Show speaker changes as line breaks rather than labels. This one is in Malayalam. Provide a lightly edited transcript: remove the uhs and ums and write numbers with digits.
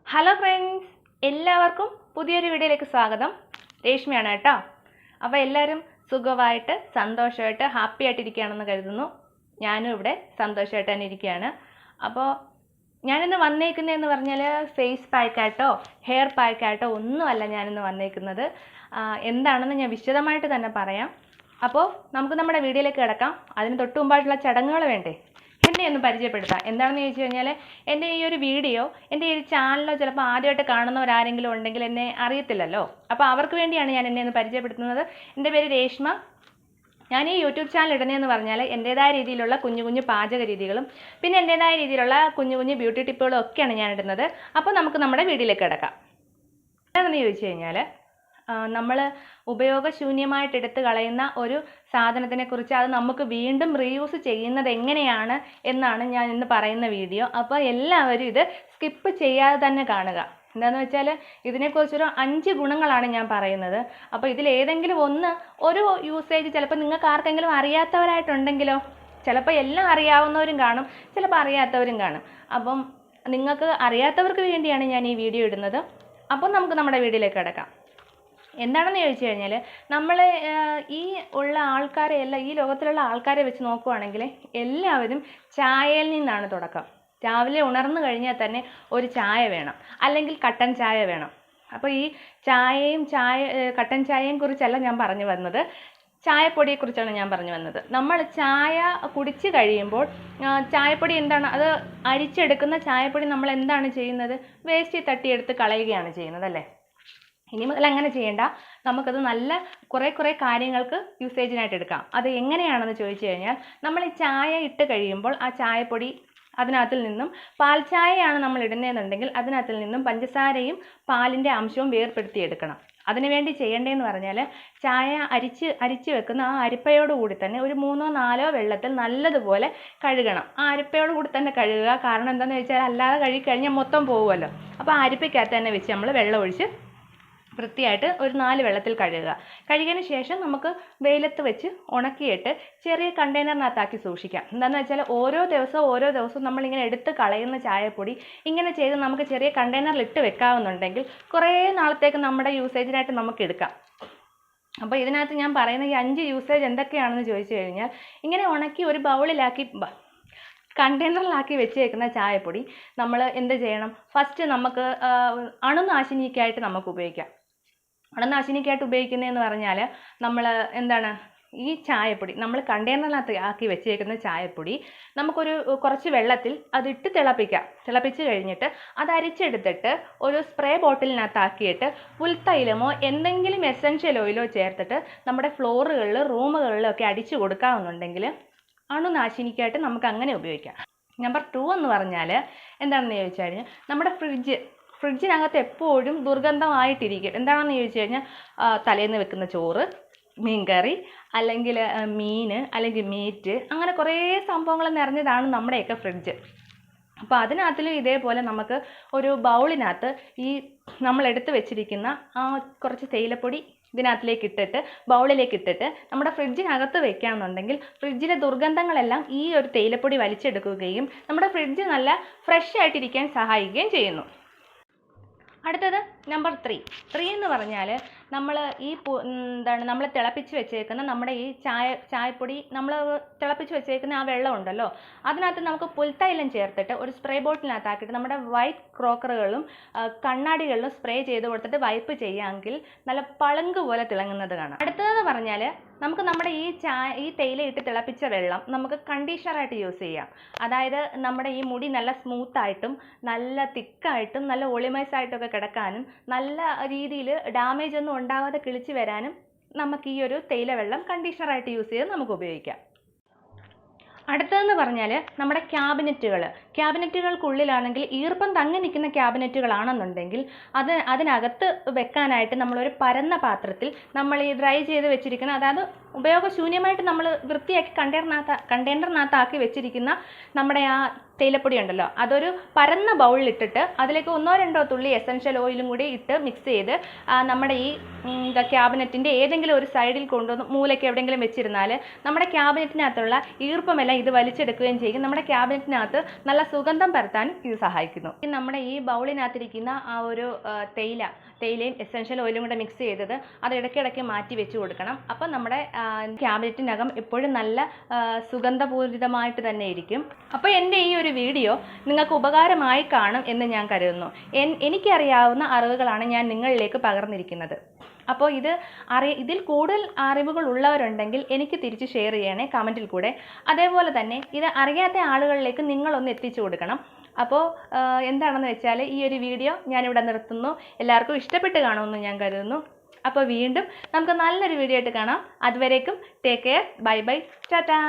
ഹലോ ഫ്രണ്ട്സ്, എല്ലാവർക്കും പുതിയൊരു വീഡിയോയിലേക്ക് സ്വാഗതം. രേഷ്മയാണ് കേട്ടോ. അപ്പോൾ എല്ലാവരും സുഖമായിട്ട് സന്തോഷമായിട്ട് ഹാപ്പി ആയിട്ടിരിക്കുകയാണെന്ന് കരുതുന്നു. ഞാനും ഇവിടെ സന്തോഷമായിട്ട് തന്നെ ഇരിക്കുകയാണ്. അപ്പോൾ ഞാനിന്ന് വന്നേക്കുന്നതെന്ന് പറഞ്ഞാൽ ഫേസ് പാക്കായിട്ടോ ഹെയർ പാക്കായിട്ടോ ഒന്നുമല്ല ഞാനിന്ന് വന്നേക്കുന്നത്. എന്താണെന്ന് ഞാൻ വിശദമായിട്ട് തന്നെ പറയാം. അപ്പോൾ നമുക്ക് നമ്മുടെ വീഡിയോയിലേക്ക് കിടക്കാം. അതിന് തൊട്ട് മുമ്പായിട്ടുള്ള ചടങ്ങുകൾ വേണ്ടേ? എന്നെ ഒന്ന് പരിചയപ്പെടുത്താം. എന്താണെന്ന് ചോദിച്ചു കഴിഞ്ഞാൽ, എൻ്റെ ഈ ഒരു വീഡിയോ എൻ്റെ ഈ ചാനലിലോ ചിലപ്പോൾ ആദ്യമായിട്ട് കാണുന്നവരാരെങ്കിലും ഉണ്ടെങ്കിൽ എന്നെ അറിയത്തില്ലല്ലോ. അപ്പോൾ അവർക്ക് വേണ്ടിയാണ് ഞാൻ എന്നെ ഒന്ന് പരിചയപ്പെടുത്തുന്നത്. എൻ്റെ പേര് രേഷ്മ. ഞാൻ ഈ യൂട്യൂബ് ചാനൽ ഇടുന്നതെന്ന് പറഞ്ഞാൽ എൻ്റേതായ രീതിയിലുള്ള കുഞ്ഞു കുഞ്ഞു പാചക രീതികളും പിന്നെ എൻ്റേതായ രീതിയിലുള്ള കുഞ്ഞു കുഞ്ഞു ബ്യൂട്ടി ടിപ്പുകളും ഒക്കെയാണ് ഞാൻ ഇടുന്നത്. അപ്പോൾ നമുക്ക് നമ്മുടെ വീഡിയോയിലേക്ക് കിടക്കാം. എന്താണെന്ന് ചോദിച്ചു കഴിഞ്ഞാൽ, നമ്മൾ ഉപയോഗശൂന്യമായിട്ട് എടുത്ത് കളയുന്ന ഒരു സാധനത്തിനെക്കുറിച്ച് അത് നമുക്ക് വീണ്ടും റീയൂസ് ചെയ്യുന്നത് എങ്ങനെയാണ് എന്നാണ് ഞാൻ ഇന്ന് പറയുന്ന വീഡിയോ. അപ്പോൾ എല്ലാവരും ഇത് സ്കിപ്പ് ചെയ്യാതെ തന്നെ കാണുക. എന്താണെന്ന് വെച്ചാൽ ഇതിനെക്കുറിച്ചൊരു 5 ഗുണങ്ങളാണ് ഞാൻ പറയുന്നത്. അപ്പോൾ ഇതിലേതെങ്കിലും ഒരു യൂസേജ് ചിലപ്പോൾ നിങ്ങൾക്ക് ആർക്കെങ്കിലും അറിയാത്തവരായിട്ടുണ്ടെങ്കിലോ, ചിലപ്പോൾ എല്ലാം അറിയാവുന്നവരും കാണും, ചിലപ്പോൾ അറിയാത്തവരും കാണും. അപ്പം നിങ്ങൾക്ക് അറിയാത്തവർക്ക് വേണ്ടിയാണ് ഞാൻ ഈ വീഡിയോ ഇടുന്നത്. അപ്പം നമുക്ക് നമ്മുടെ വീഡിയോയിലേക്ക് കിടക്കാം. എന്താണെന്ന് ചോദിച്ചു കഴിഞ്ഞാൽ, നമ്മൾ ഈ ഉള്ള ആൾക്കാരെ ഈ ലോകത്തിലുള്ള ആൾക്കാരെ വെച്ച് നോക്കുവാണെങ്കിൽ എല്ലാവരും ചായയിൽ നിന്നാണ് തുടക്കം. രാവിലെ ഉണർന്നു കഴിഞ്ഞാൽ തന്നെ ഒരു ചായ വേണം, അല്ലെങ്കിൽ കട്ടൻ ചായ വേണം. അപ്പോൾ ഈ കട്ടൻ ചായയും കുറിച്ചല്ല ഞാൻ പറഞ്ഞു വന്നത്, ചായപ്പൊടിയെക്കുറിച്ചാണ് ഞാൻ പറഞ്ഞു വന്നത്. നമ്മൾ ചായ കുടിച്ച് കഴിയുമ്പോൾ ചായപ്പൊടി എന്താണ്, അത് അരിച്ചെടുക്കുന്ന ചായപ്പൊടി നമ്മൾ എന്താണ് ചെയ്യുന്നത്? വേസ്റ്റിൽ തട്ടിയെടുത്ത് കളയുകയാണ് ചെയ്യുന്നത്, അല്ലേ? ഇനി മുതൽ അങ്ങനെ ചെയ്യേണ്ട. നമുക്കത് നല്ല കുറേ കാര്യങ്ങൾക്ക് യൂസേജിനായിട്ട് എടുക്കാം. അത് എങ്ങനെയാണെന്ന് ചോദിച്ചു കഴിഞ്ഞാൽ, നമ്മൾ ഈ ചായ ഇട്ട് കഴിയുമ്പോൾ ആ ചായപ്പൊടി അതിനകത്തിൽ നിന്നും, പാൽ ചായയാണ് നമ്മൾ ഇടുന്നതെന്നുണ്ടെങ്കിൽ അതിനകത്തിൽ നിന്നും പഞ്ചസാരയും പാലിൻ്റെ അംശവും വേർപ്പെടുത്തിയെടുക്കണം. അതിനുവേണ്ടി ചെയ്യേണ്ടതെന്ന് പറഞ്ഞാൽ, ചായ അരിച്ച് വെക്കുന്ന ആ അരിപ്പയോടുകൂടി തന്നെ ഒരു 3-4 വെള്ളത്തിൽ നല്ലതുപോലെ കഴുകണം. ആ അരിപ്പയോടുകൂടി തന്നെ കഴുകുക. കാരണം എന്താണെന്ന് വെച്ചാൽ, അല്ലാതെ കഴുകിക്കഴിഞ്ഞാൽ മൊത്തം പോകുമല്ലോ. അപ്പോൾ ആ അരിപ്പയ്ക്കകത്ത് തന്നെ വെച്ച് നമ്മൾ വെള്ളം ഒഴിച്ച് വൃത്തിയായിട്ട് ഒരു 4 വെള്ളത്തിൽ കഴുകുക. കഴുകിയതിന് ശേഷം നമുക്ക് വെയിലത്ത് വെച്ച് ഉണക്കിയിട്ട് ചെറിയ കണ്ടെയ്നറിനകത്താക്കി സൂക്ഷിക്കാം. എന്താണെന്ന് വെച്ചാൽ ഓരോ ദിവസവും നമ്മളിങ്ങനെ എടുത്ത് കളയുന്ന ചായപ്പൊടി ഇങ്ങനെ ചെയ്ത് നമുക്ക് ചെറിയ കണ്ടെയ്നറിൽ ഇട്ട് വെക്കാവുന്നുണ്ടെങ്കിൽ കുറേ നാളത്തേക്ക് നമ്മുടെ യൂസേജിനായിട്ട് നമുക്ക് എടുക്കാം. അപ്പോൾ ഇതിനകത്ത് ഞാൻ പറയുന്ന ഈ 5 യൂസേജ് എന്തൊക്കെയാണെന്ന് ചോദിച്ചു കഴിഞ്ഞാൽ, ഇങ്ങനെ ഉണക്കി ഒരു ബൗളിലാക്കി കണ്ടെയ്നറിലാക്കി വെച്ചേക്കുന്ന ചായപ്പൊടി നമ്മൾ എന്ത് ചെയ്യണം? ഫസ്റ്റ് നമുക്ക് അണുനാശിനിക്കായിട്ട് നമുക്ക് ഉപയോഗിക്കാം. അണുനാശിനിക്കായിട്ട് ഉപയോഗിക്കുന്നതെന്ന് പറഞ്ഞാൽ, നമ്മൾ എന്താണ്, ഈ ചായപ്പൊടി നമ്മൾ കണ്ടെയ്നറിനകത്ത് ആക്കി വെച്ചേക്കുന്ന ചായപ്പൊടി നമുക്കൊരു കുറച്ച് വെള്ളത്തിൽ അതിട്ട് തിളപ്പിച്ച് കഴിഞ്ഞിട്ട് അത് അരിച്ചെടുത്തിട്ട് ഒരു സ്പ്രേ ബോട്ടിലിനകത്താക്കിയിട്ട് പുൽത്തൈലമോ എന്തെങ്കിലും എസെൻഷ്യൽ ഓയിലോ ചേർത്തിട്ട് നമ്മുടെ ഫ്ലോറുകളിൽ റൂമുകളിലൊക്കെ അടിച്ചു കൊടുക്കാവുന്നുണ്ടെങ്കിൽ അണുനാശിനിക്കായിട്ട് നമുക്ക് അങ്ങനെ ഉപയോഗിക്കാം. നമ്പർ 2 എന്ന് പറഞ്ഞാൽ എന്താണെന്ന് ചോദിച്ചു കഴിഞ്ഞാൽ, നമ്മുടെ ഫ്രിഡ്ജിനകത്ത് എപ്പോഴും ദുർഗന്ധമായിട്ടിരിക്കും. എന്താണെന്ന് ചോദിച്ചു കഴിഞ്ഞാൽ, തലേന്ന് വെക്കുന്ന ചോറ്, മീൻകറി, അല്ലെങ്കിൽ മീൻ, അല്ലെങ്കിൽ മീറ്റ്, അങ്ങനെ കുറേ സംഭവങ്ങൾ നിറഞ്ഞതാണ് നമ്മുടെയൊക്കെ ഫ്രിഡ്ജ്. അപ്പോൾ അതിനകത്തിലും ഇതേപോലെ നമുക്ക് ഒരു ബൗളിനകത്ത് ഈ നമ്മൾ എടുത്ത് വെച്ചിരിക്കുന്ന കുറച്ച് തേയിലപ്പൊടി ബൗളിലേക്ക് ഇട്ടിട്ട് നമ്മുടെ ഫ്രിഡ്ജിനകത്ത് വെക്കുകയാണെന്നുണ്ടെങ്കിൽ ഫ്രിഡ്ജിലെ ദുർഗന്ധങ്ങളെല്ലാം ഈ ഒരു തേയിലപ്പൊടി വലിച്ചെടുക്കുകയും നമ്മുടെ ഫ്രിഡ്ജ് നല്ല ഫ്രഷ് ആയിട്ടിരിക്കാൻ സഹായിക്കുകയും ചെയ്യുന്നു. അടുത്തത് നമ്പർ 3 എന്ന് പറഞ്ഞാൽ, നമ്മൾ നമ്മൾ തിളപ്പിച്ച് വെച്ചേക്കുന്ന നമ്മുടെ ഈ ചായപ്പൊടി നമ്മൾ തിളപ്പിച്ച് വെച്ചേക്കുന്ന ആ വെള്ളം ഉണ്ടല്ലോ, അതിനകത്ത് നമുക്ക് പുൽത്തൈലം ചേർത്തിട്ട് ഒരു സ്പ്രേ ബോട്ടിലിനകത്താക്കിയിട്ട് നമ്മുടെ വൈറ്റ് ക്രോക്കറുകളിലും കണ്ണാടികളിലും സ്പ്രേ ചെയ്ത് കൊടുത്തിട്ട് വൈപ്പ് ചെയ്യാമെങ്കിൽ നല്ല പളുങ്ക് പോലെ തിളങ്ങുന്നത് കാണാം. അടുത്തതെന്ന് പറഞ്ഞാൽ, നമുക്ക് നമ്മുടെ ഈ തേയില ഇട്ട് തിളപ്പിച്ച വെള്ളം നമുക്ക് കണ്ടീഷണറായിട്ട് യൂസ് ചെയ്യാം. അതായത് നമ്മുടെ ഈ മുടി നല്ല സ്മൂത്തായിട്ടും നല്ല തിക്കായിട്ടും നല്ല ഒളിമൈസായിട്ടൊക്കെ കിടക്കാനും നല്ല രീതിയിൽ ഡാമേജ് ഒന്നും ഉണ്ടാവാതെ കിളിച്ച് വരാനും നമുക്ക് ഈ ഒരു തേയില വെള്ളം കണ്ടീഷണറായിട്ട് യൂസ് ചെയ്ത് നമുക്ക് ഉപയോഗിക്കാം. അടുത്തതെന്ന് പറഞ്ഞാൽ, നമ്മുടെ ക്യാബിനറ്റുകൾക്കുള്ളിലാണെങ്കിൽ ഈർപ്പം തങ്ങി നിൽക്കുന്ന ക്യാബിനറ്റുകളാണെന്നുണ്ടെങ്കിൽ അതിനകത്ത് വെക്കാനായിട്ട് നമ്മളൊരു പരന്ന പാത്രത്തിൽ നമ്മൾ ഈ ഡ്രൈ ചെയ്ത് വെച്ചിരിക്കുന്ന, അതായത് ഉപയോഗശൂന്യമായിട്ട് നമ്മൾ വൃത്തിയാക്കി കണ്ടെയ്നറിനകത്താക്കി വെച്ചിരിക്കുന്ന നമ്മുടെ ആ തേയിലപ്പൊടി ഉണ്ടല്ലോ, അതൊരു പരന്ന ബൗളിലിട്ടിട്ട് അതിലേക്ക് 1-2 തുള്ളി എസൻഷ്യൽ ഓയിലും കൂടി ഇട്ട് മിക്സ് ചെയ്ത് നമ്മുടെ ഈ ക്യാബിനറ്റിൻ്റെ ഏതെങ്കിലും ഒരു സൈഡിൽ കൊണ്ടുവന്ന് മൂലയ്ക്ക് എവിടെയെങ്കിലും വെച്ചിരുന്നാൽ നമ്മുടെ ക്യാബിനറ്റിനകത്തുള്ള ഈർപ്പമെല്ലാം ഇത് വലിച്ചെടുക്കുകയും ചെയ്യും. നമ്മുടെ ക്യാബിനറ്റിനകത്ത് നല്ല സുഗന്ധം പരത്താനും ഇത് സഹായിക്കുന്നു. നമ്മുടെ ഈ ബൗളിനകത്തിരിക്കുന്ന ആ ഒരു തേയിലയും എസൻഷ്യൽ ഓയിലും കൂടെ മിക്സ് ചെയ്തത് അത് ഇടയ്ക്കിടയ്ക്ക് മാറ്റി വെച്ച് കൊടുക്കണം. അപ്പം നമ്മുടെ ക്യാബിനറ്റിനകം എപ്പോഴും നല്ല സുഗന്ധപൂരിതമായിട്ട് തന്നെ ഇരിക്കും. അപ്പോൾ എൻ്റെ ഈ ഒരു വീഡിയോ നിങ്ങൾക്ക് ഉപകാരമായി കാണും എന്ന് ഞാൻ കരുതുന്നു. എനിക്കറിയാവുന്ന അറിവുകളാണ് ഞാൻ നിങ്ങളിലേക്ക് പകർന്നിരിക്കുന്നത്. അപ്പോൾ ഇതിൽ കൂടുതൽ അറിവുകൾ ഉള്ളവരുണ്ടെങ്കിൽ എനിക്ക് തിരിച്ച് ഷെയർ ചെയ്യണേ കമൻറ്റിൽ കൂടെ. അതേപോലെ തന്നെ ഇത് അറിയാത്ത ആളുകളിലേക്ക് നിങ്ങളൊന്ന് എത്തിച്ചു കൊടുക്കണം. അപ്പോൾ എന്താണെന്ന് വെച്ചാൽ ഈ ഒരു വീഡിയോ ഞാനിവിടെ നിർത്തുന്നു. എല്ലാവർക്കും ഇഷ്ടപ്പെട്ട് കാണുമെന്ന് ഞാൻ കരുതുന്നു. അപ്പോൾ വീണ്ടും നമുക്ക് നല്ലൊരു വീഡിയോ ആയിട്ട് കാണാം. അതുവരേക്കും take care, bye bye, Tata.